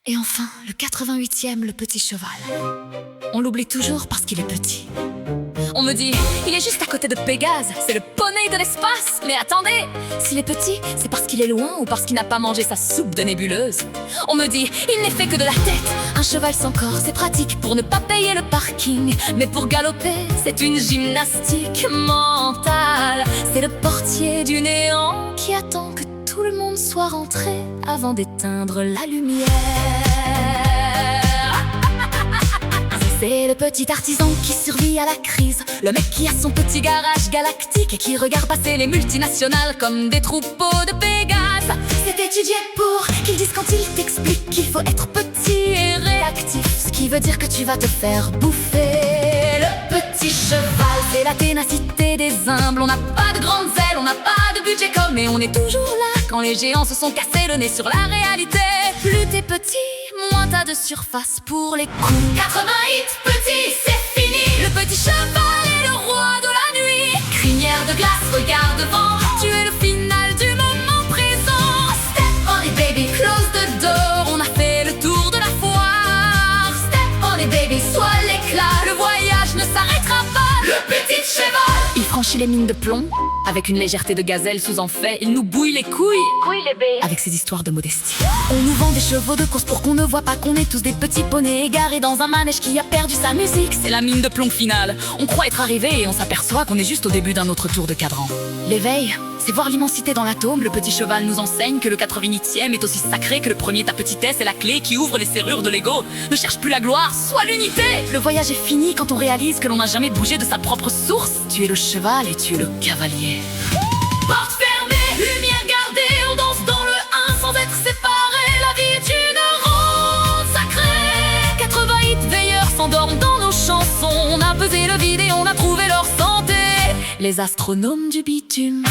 Et enfin, le 88e, le petit cheval. On l'oublie toujours parce qu'il est petit. On me dit, il est juste à côté de Pégase, c'est le poney de l'espace. Mais attendez, s'il est petit, c'est parce qu'il est loin ou parce qu'il n'a pas mangé sa soupe de nébuleuse. On me dit, il n'est fait que de la tête. Un cheval sans corps, c'est pratique pour ne pas payer le parking. Mais pour galoper, c'est une gymnastique mentale. C'est le portier du néant qui attend que tout le monde soit rentré avant d'éteindre la lumière. C'est le petit artisan qui survit à la crise, le mec qui a son petit garage galactique et qui regarde passer les multinationales comme des troupeaux de Pégase. C'est étudié pour qu'ils disent quand ils t'expliquent qu'il faut être petit et réactif, ce qui veut dire que tu vas te faire bouffer. Le petit cheval, c'est la ténacité des humbles. On n'a pas de grandes ailes, on n'a pas de budget comme, mais on est toujours là quand les géants se sont cassés le nez sur la réalité. Plus t'es petit, moins t'as de surface pour les coups. 88 petits, c'est fini. Le petit cheval est le roi de la nuit. Crinière de glace, regarde devant. Tu es le final du moment présent. Step on it baby, close the door. On a fait le tour de la foire. Step on it baby, sois l'éclat. Le voyage ne s'arrêtera pas. Le petit cheval, il franchit les mines de plomb. Avec une légèreté de gazelle sous en fait, il nous bouille les couilles avec ses histoires de modestie. On nous vend des chevaux de course pour qu'on ne voit pas qu'on est tous des petits poneys égarés dans un manège qui a perdu sa musique. C'est la mine de plomb finale. On croit être arrivé et on s'aperçoit qu'on est juste au début d'un autre tour de cadran. L'éveil, c'est voir l'immensité dans l'atome. Le petit cheval nous enseigne que le 88e est aussi sacré que le premier. Ta petitesse est la clé qui ouvre les serrures de l'ego. Ne cherche plus la gloire, sois l'unité. Le voyage est fini quand on réalise que l'on n'a jamais bougé de sa propre source. Tu es le cheval et tu es le cavalier. Porte fermée, lumière gardée, on danse dans le 1 sans être séparés. La vie est une ronde sacrée. 88 veilleurs s'endorment dans nos chansons. On a pesé le vide et on a trouvé leur santé. Les astronomes du bitume